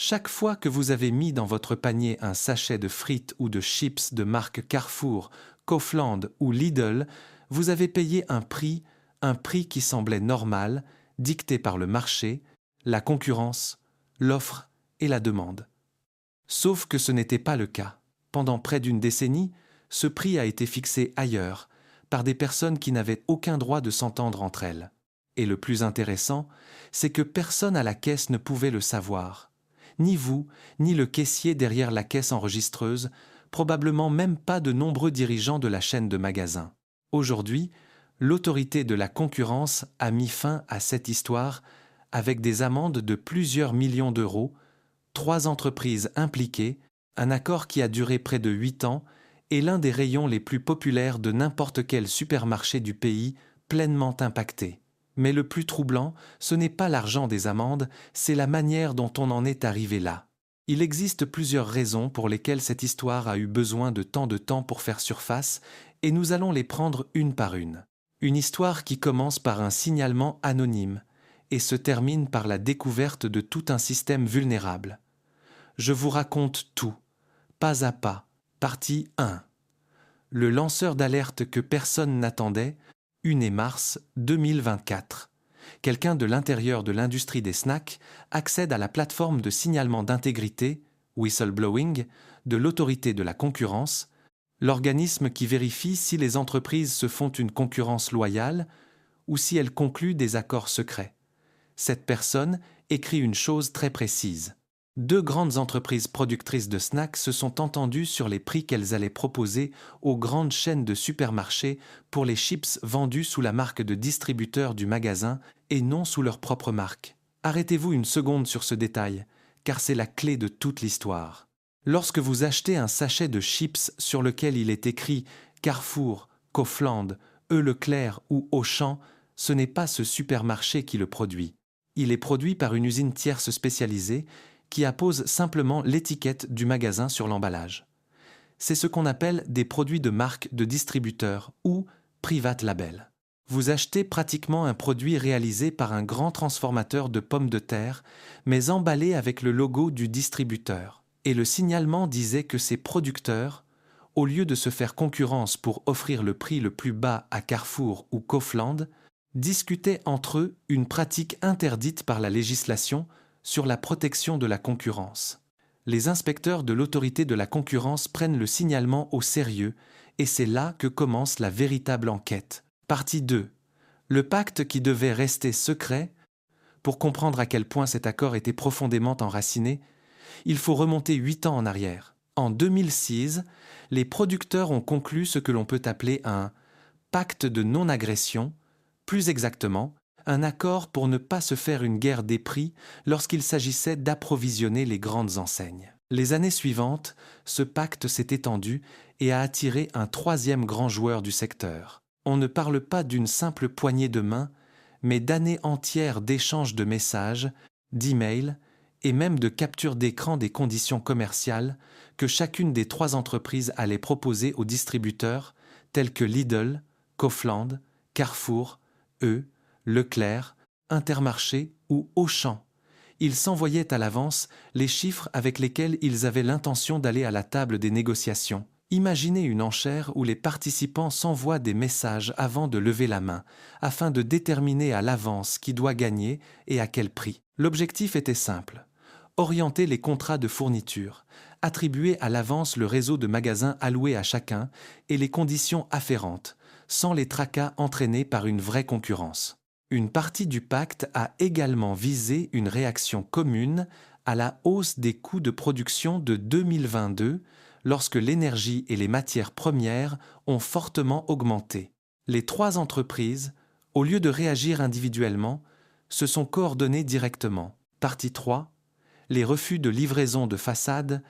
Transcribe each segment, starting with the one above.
Chaque fois que vous avez mis dans votre panier un sachet de frites ou de chips de marque Carrefour, Kaufland ou Lidl, vous avez payé un prix qui semblait normal, dicté par le marché, la concurrence, l'offre et la demande. Sauf que ce n'était pas le cas. Pendant près d'une décennie, ce prix a été fixé ailleurs, par des personnes qui n'avaient aucun droit de s'entendre entre elles. Et le plus intéressant, c'est que personne à la caisse ne pouvait le savoir. Ni vous, ni le caissier derrière la caisse enregistreuse, probablement même pas de nombreux dirigeants de la chaîne de magasins. Aujourd'hui, l'autorité de la concurrence a mis fin à cette histoire avec des amendes de plusieurs millions d'euros, 3 entreprises impliquées, un accord qui a duré près de 8 ans et l'un des rayons les plus populaires de n'importe quel supermarché du pays pleinement impacté. Mais le plus troublant, ce n'est pas l'argent des amendes, c'est la manière dont on en est arrivé là. Il existe plusieurs raisons pour lesquelles cette histoire a eu besoin de tant de temps pour faire surface, et nous allons les prendre une par une. Une histoire qui commence par un signalement anonyme et se termine par la découverte de tout un système vulnérable. Je vous raconte tout, pas à pas. Partie 1. Le lanceur d'alerte que personne n'attendait, 1er mars 2024. Quelqu'un de l'intérieur de l'industrie des snacks accède à la plateforme de signalement d'intégrité, whistleblowing, de l'autorité de la concurrence, l'organisme qui vérifie si les entreprises se font une concurrence loyale ou si elles concluent des accords secrets. Cette personne écrit une chose très précise. 2 grandes entreprises productrices de snacks se sont entendues sur les prix qu'elles allaient proposer aux grandes chaînes de supermarchés pour les chips vendus sous la marque de distributeur du magasin et non sous leur propre marque. Arrêtez-vous une seconde sur ce détail, car c'est la clé de toute l'histoire. Lorsque vous achetez un sachet de chips sur lequel il est écrit Carrefour, Kaufland, Leclerc ou Auchan, ce n'est pas ce supermarché qui le produit. Il est produit par une usine tierce spécialisée qui appose simplement l'étiquette du magasin sur l'emballage. C'est ce qu'on appelle des produits de marque de distributeur ou private label. Vous achetez pratiquement un produit réalisé par un grand transformateur de pommes de terre, mais emballé avec le logo du distributeur. Et le signalement disait que ces producteurs, au lieu de se faire concurrence pour offrir le prix le plus bas à Carrefour ou Kaufland, discutaient entre eux une pratique interdite par la législation sur la protection de la concurrence. Les inspecteurs de l'autorité de la concurrence prennent le signalement au sérieux et c'est là que commence la véritable enquête. Partie 2. Le pacte qui devait rester secret. Pour comprendre à quel point cet accord était profondément enraciné, il faut remonter 8 ans en arrière. En 2006, les producteurs ont conclu ce que l'on peut appeler un pacte de non-agression, plus exactement, un accord pour ne pas se faire une guerre des prix lorsqu'il s'agissait d'approvisionner les grandes enseignes. Les années suivantes, ce pacte s'est étendu et a attiré un 3e grand joueur du secteur. On ne parle pas d'une simple poignée de main, mais d'années entières d'échanges de messages, d'emails et même de capture d'écran des conditions commerciales que chacune des 3 entreprises allait proposer aux distributeurs tels que Lidl, Kaufland, Carrefour, Leclerc, Intermarché ou Auchan. Ils s'envoyaient à l'avance les chiffres avec lesquels ils avaient l'intention d'aller à la table des négociations. Imaginez une enchère où les participants s'envoient des messages avant de lever la main, afin de déterminer à l'avance qui doit gagner et à quel prix. L'objectif était simple: orienter les contrats de fourniture, attribuer à l'avance le réseau de magasins alloué à chacun et les conditions afférentes, sans les tracas entraînés par une vraie concurrence. Une partie du pacte a également visé une réaction commune à la hausse des coûts de production de 2022 lorsque l'énergie et les matières premières ont fortement augmenté. Les 3 entreprises, au lieu de réagir individuellement, se sont coordonnées directement. Partie 3. Les refus de livraison de façade.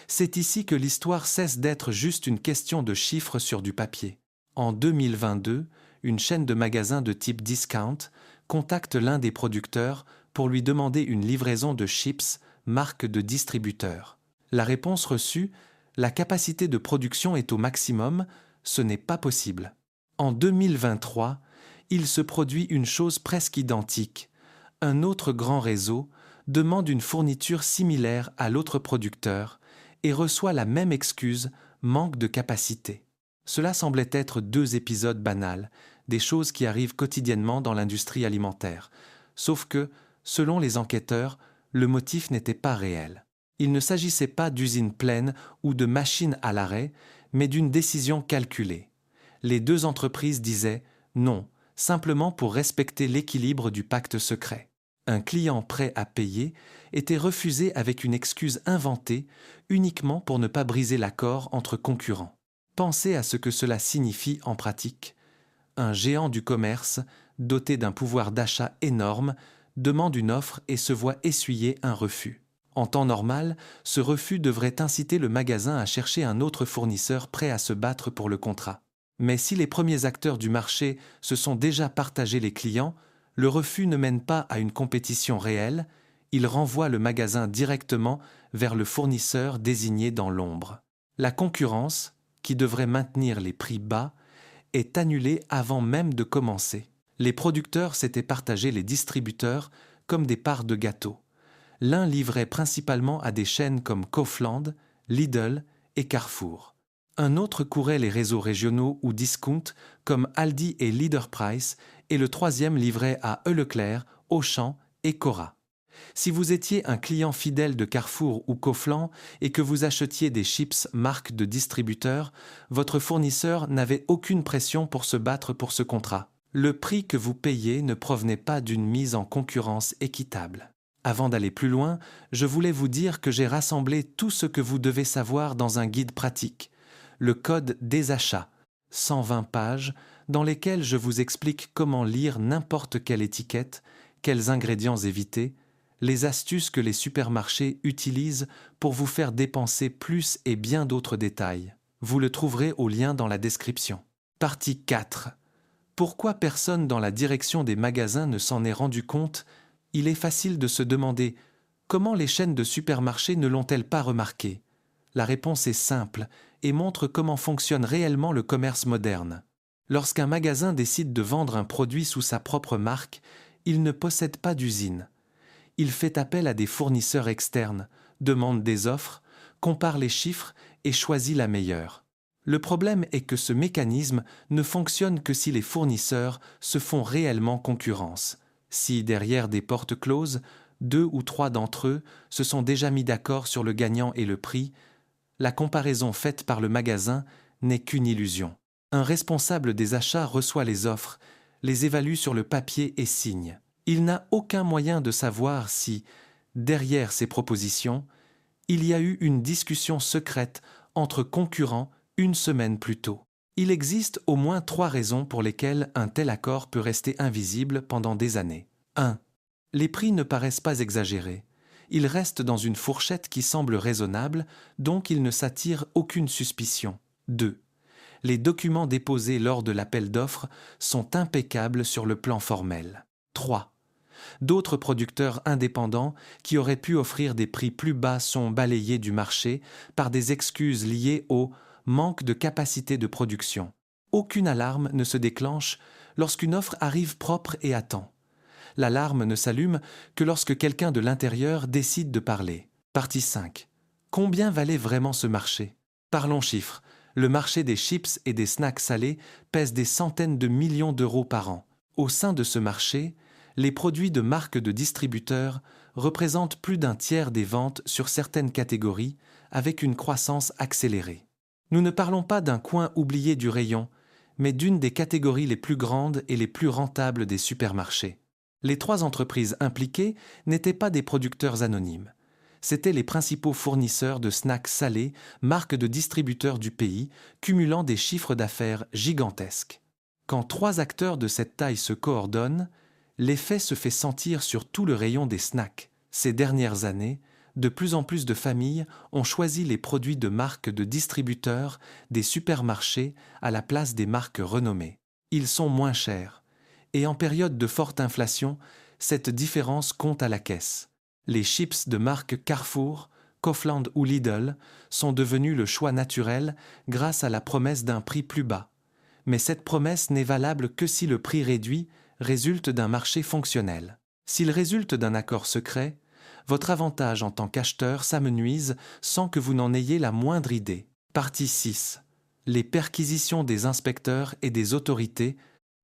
C'est ici que l'histoire cesse d'être juste une question de chiffres sur du papier. En 2022, une chaîne de magasins de type discount contacte l'un des producteurs pour lui demander une livraison de chips marque de distributeur. La réponse reçue: la capacité de production est au maximum, ce n'est pas possible. En 2023, il se produit une chose presque identique. Un autre grand réseau demande une fourniture similaire à l'autre producteur et reçoit la même excuse, manque de capacité. Cela semblait être deux épisodes banals, des choses qui arrivent quotidiennement dans l'industrie alimentaire. Sauf que, selon les enquêteurs, le motif n'était pas réel. Il ne s'agissait pas d'usines pleines ou de machines à l'arrêt, mais d'une décision calculée. Les deux entreprises disaient non, simplement pour respecter l'équilibre du pacte secret. Un client prêt à payer était refusé avec une excuse inventée uniquement pour ne pas briser l'accord entre concurrents. Pensez à ce que cela signifie en pratique. Un géant du commerce, doté d'un pouvoir d'achat énorme, demande une offre et se voit essuyer un refus. En temps normal, ce refus devrait inciter le magasin à chercher un autre fournisseur prêt à se battre pour le contrat. Mais si les premiers acteurs du marché se sont déjà partagés les clients, le refus ne mène pas à une compétition réelle, il renvoie le magasin directement vers le fournisseur désigné dans l'ombre. La concurrence, qui devrait maintenir les prix bas, est annulée avant même de commencer. Les producteurs s'étaient partagés les distributeurs comme des parts de gâteau. L'un livrait principalement à des chaînes comme Kaufland, Lidl et Carrefour. Un autre courait les réseaux régionaux ou discount comme Aldi et Leader Price, et le troisième livrait à Leclerc, Auchan et Cora. Si vous étiez un client fidèle de Carrefour ou Kaufland et que vous achetiez des chips marque de distributeur, votre fournisseur n'avait aucune pression pour se battre pour ce contrat. Le prix que vous payez ne provenait pas d'une mise en concurrence équitable. Avant d'aller plus loin, je voulais vous dire que j'ai rassemblé tout ce que vous devez savoir dans un guide pratique, le Code des achats, 120 pages, dans lesquelles je vous explique comment lire n'importe quelle étiquette, quels ingrédients éviter, les astuces que les supermarchés utilisent pour vous faire dépenser plus et bien d'autres détails. Vous le trouverez au lien dans la description. Partie 4. Pourquoi personne dans la direction des magasins ne s'en est rendu compte? Il est facile de se demander comment les chaînes de supermarchés ne l'ont-elles pas remarqué? La réponse est simple et montre comment fonctionne réellement le commerce moderne. Lorsqu'un magasin décide de vendre un produit sous sa propre marque, il ne possède pas d'usine. Il fait appel à des fournisseurs externes, demande des offres, compare les chiffres et choisit la meilleure. Le problème est que ce mécanisme ne fonctionne que si les fournisseurs se font réellement concurrence. Si, derrière des portes closes, 2 ou 3 d'entre eux se sont déjà mis d'accord sur le gagnant et le prix, la comparaison faite par le magasin n'est qu'une illusion. Un responsable des achats reçoit les offres, les évalue sur le papier et signe. Il n'a aucun moyen de savoir si, derrière ces propositions, il y a eu une discussion secrète entre concurrents une semaine plus tôt. Il existe au moins 3 raisons pour lesquelles un tel accord peut rester invisible pendant des années. 1. Les prix ne paraissent pas exagérés. Ils restent dans une fourchette qui semble raisonnable, donc ils ne s'attirent aucune suspicion. 2. Les documents déposés lors de l'appel d'offres sont impeccables sur le plan formel. 3. D'autres producteurs indépendants qui auraient pu offrir des prix plus bas sont balayés du marché par des excuses liées au manque de capacité de production. Aucune alarme ne se déclenche lorsqu'une offre arrive propre et à temps. L'alarme ne s'allume que lorsque quelqu'un de l'intérieur décide de parler. Partie 5. Combien valait vraiment ce marché? Parlons chiffres. Le marché des chips et des snacks salés pèse des centaines de millions d'euros par an. Au sein de ce marché, les produits de marques de distributeurs représentent plus d'un tiers des ventes sur certaines catégories, avec une croissance accélérée. Nous ne parlons pas d'un coin oublié du rayon, mais d'une des catégories les plus grandes et les plus rentables des supermarchés. Les 3 entreprises impliquées n'étaient pas des producteurs anonymes. C'étaient les principaux fournisseurs de snacks salés, marques de distributeurs du pays, cumulant des chiffres d'affaires gigantesques. Quand 3 acteurs de cette taille se coordonnent, l'effet se fait sentir sur tout le rayon des snacks. Ces dernières années, de plus en plus de familles ont choisi les produits de marques de distributeurs des supermarchés à la place des marques renommées. Ils sont moins chers. Et en période de forte inflation, cette différence compte à la caisse. Les chips de marque Carrefour, Kaufland ou Lidl sont devenus le choix naturel grâce à la promesse d'un prix plus bas. Mais cette promesse n'est valable que si le prix réduit résulte d'un marché fonctionnel. S'il résulte d'un accord secret, Votre avantage en tant qu'acheteur s'amenuise sans que vous n'en ayez la moindre idée. Partie 6. Les perquisitions des inspecteurs et des autorités.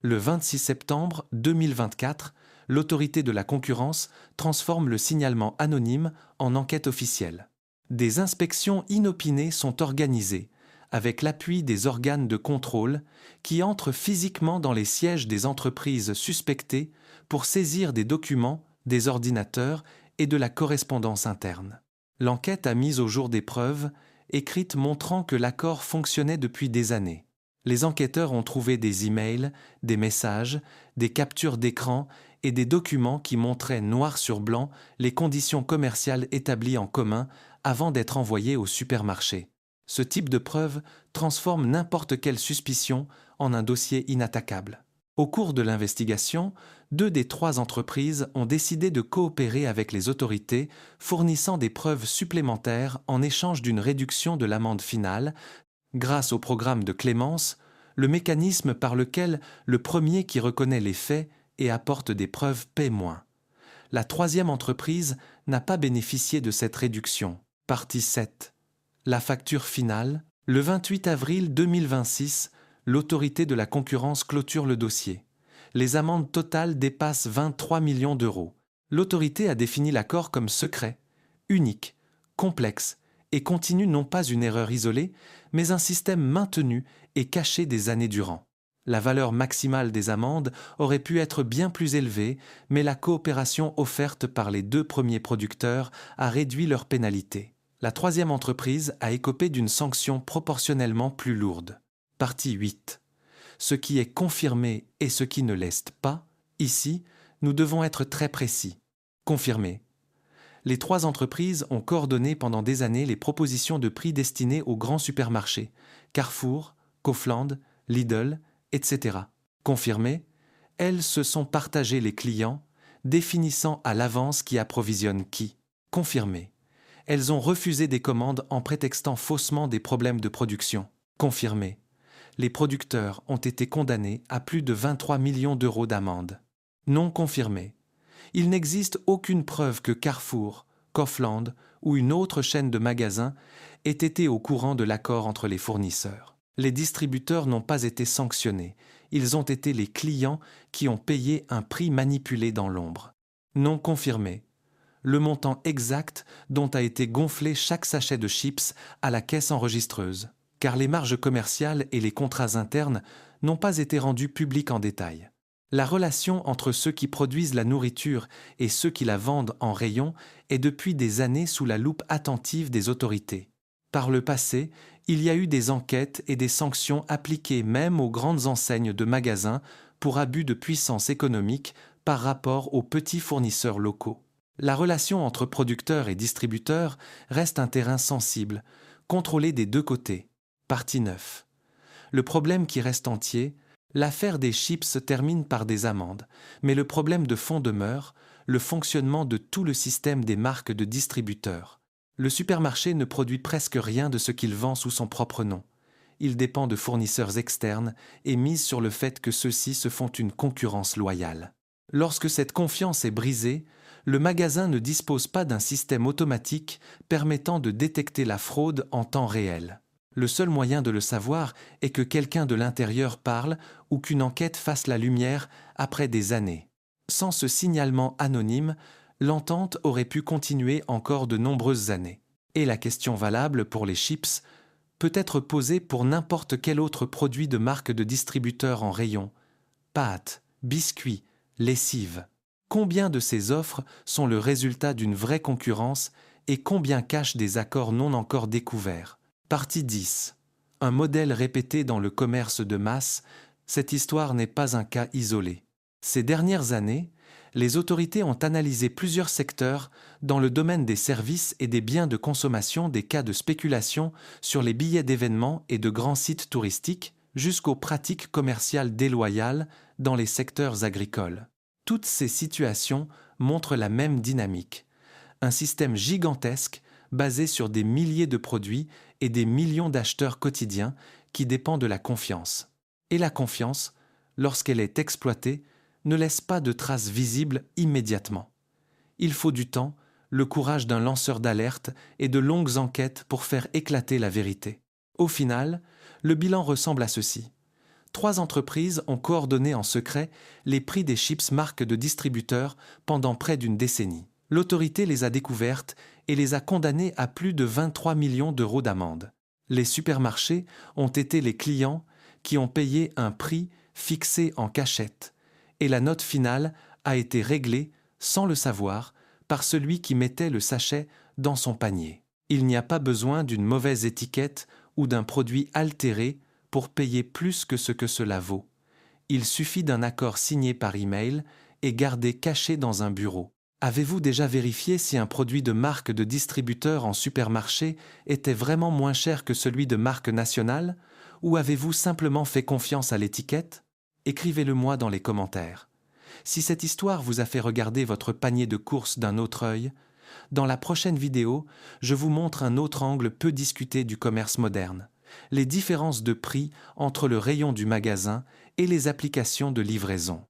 Le 26 septembre 2024, l'autorité de la concurrence transforme le signalement anonyme en enquête officielle. Des inspections inopinées sont organisées, avec l'appui des organes de contrôle qui entrent physiquement dans les sièges des entreprises suspectées pour saisir des documents, des ordinateurs et de la correspondance interne. L'enquête a mis au jour des preuves, écrites montrant que l'accord fonctionnait depuis des années. Les enquêteurs ont trouvé des emails, des messages, des captures d'écran et des documents qui montraient noir sur blanc les conditions commerciales établies en commun avant d'être envoyés au supermarché. Ce type de preuve transforme n'importe quelle suspicion en un dossier inattaquable. Au cours de l'investigation, 2 des 3 entreprises ont décidé de coopérer avec les autorités, fournissant des preuves supplémentaires en échange d'une réduction de l'amende finale, grâce au programme de clémence, le mécanisme par lequel le premier qui reconnaît les faits et apporte des preuves paie moins. La 3e entreprise n'a pas bénéficié de cette réduction. Partie 7. La facture finale. Le 28 avril 2026, l'autorité de la concurrence clôture le dossier. Les amendes totales dépassent 23 millions d'euros. L'autorité a défini l'accord comme secret, unique, complexe et continue non pas une erreur isolée, mais un système maintenu et caché des années durant. La valeur maximale des amendes aurait pu être bien plus élevée, mais la coopération offerte par les 2 premiers producteurs a réduit leur pénalité. La 3e entreprise a écopé d'une sanction proportionnellement plus lourde. Partie 8. Ce qui est confirmé et ce qui ne l'est pas, ici, nous devons être très précis. Confirmé. Les 3 entreprises ont coordonné pendant des années les propositions de prix destinées aux grands supermarchés, Carrefour, Kaufland, Lidl, etc. Confirmé, elles se sont partagées les clients, définissant à l'avance qui approvisionne qui. Confirmé, elles ont refusé des commandes en prétextant faussement des problèmes de production. Confirmé, les producteurs ont été condamnés à plus de 23 millions d'euros d'amende. Non confirmé, il n'existe aucune preuve que Carrefour, Kaufland ou une autre chaîne de magasins aient été au courant de l'accord entre les fournisseurs. Les distributeurs n'ont pas été sanctionnés, ils ont été les clients qui ont payé un prix manipulé dans l'ombre. Non confirmé, le montant exact dont a été gonflé chaque sachet de chips à la caisse enregistreuse, car les marges commerciales et les contrats internes n'ont pas été rendus publics en détail. La relation entre ceux qui produisent la nourriture et ceux qui la vendent en rayon est depuis des années sous la loupe attentive des autorités. Par le passé, il y a eu des enquêtes et des sanctions appliquées même aux grandes enseignes de magasins pour abus de puissance économique par rapport aux petits fournisseurs locaux. La relation entre producteurs et distributeurs reste un terrain sensible, contrôlé des 2 côtés. Partie 9. Le problème qui reste entier, l'affaire des chips se termine par des amendes, mais le problème de fond demeure, le fonctionnement de tout le système des marques de distributeurs. Le supermarché ne produit presque rien de ce qu'il vend sous son propre nom. Il dépend de fournisseurs externes et mise sur le fait que ceux-ci se font une concurrence loyale. Lorsque cette confiance est brisée, le magasin ne dispose pas d'un système automatique permettant de détecter la fraude en temps réel. Le seul moyen de le savoir est que quelqu'un de l'intérieur parle ou qu'une enquête fasse la lumière après des années. Sans ce signalement anonyme, l'entente aurait pu continuer encore de nombreuses années. Et la question valable pour les chips peut être posée pour n'importe quel autre produit de marque de distributeur en rayon. Pâtes, biscuits, lessive. Combien de ces offres sont le résultat d'une vraie concurrence et combien cachent des accords non encore découverts? Partie 10. Un modèle répété dans le commerce de masse, cette histoire n'est pas un cas isolé. Ces dernières années, les autorités ont analysé plusieurs secteurs dans le domaine des services et des biens de consommation des cas de spéculation sur les billets d'événements et de grands sites touristiques jusqu'aux pratiques commerciales déloyales dans les secteurs agricoles. Toutes ces situations montrent la même dynamique. Un système gigantesque basé sur des milliers de produits et des millions d'acheteurs quotidiens qui dépend de la confiance. Et la confiance, lorsqu'elle est exploitée, ne laisse pas de traces visibles immédiatement. Il faut du temps, le courage d'un lanceur d'alerte et de longues enquêtes pour faire éclater la vérité. Au final, le bilan ressemble à ceci. 3 entreprises ont coordonné en secret les prix des chips marques de distributeurs pendant près d'une décennie. L'autorité les a découvertes et les a condamnées à plus de 23 millions d'euros d'amende. Les supermarchés ont été les clients qui ont payé un prix fixé en cachette, et la note finale a été réglée, sans le savoir, par celui qui mettait le sachet dans son panier. Il n'y a pas besoin d'une mauvaise étiquette ou d'un produit altéré pour payer plus que ce que cela vaut. Il suffit d'un accord signé par email et gardé caché dans un bureau. Avez-vous déjà vérifié si un produit de marque de distributeur en supermarché était vraiment moins cher que celui de marque nationale, ou avez-vous simplement fait confiance à l'étiquette? Écrivez-le-moi dans les commentaires. Si cette histoire vous a fait regarder votre panier de courses d'un autre œil, dans la prochaine vidéo, je vous montre un autre angle peu discuté du commerce moderne, les différences de prix entre le rayon du magasin et les applications de livraison.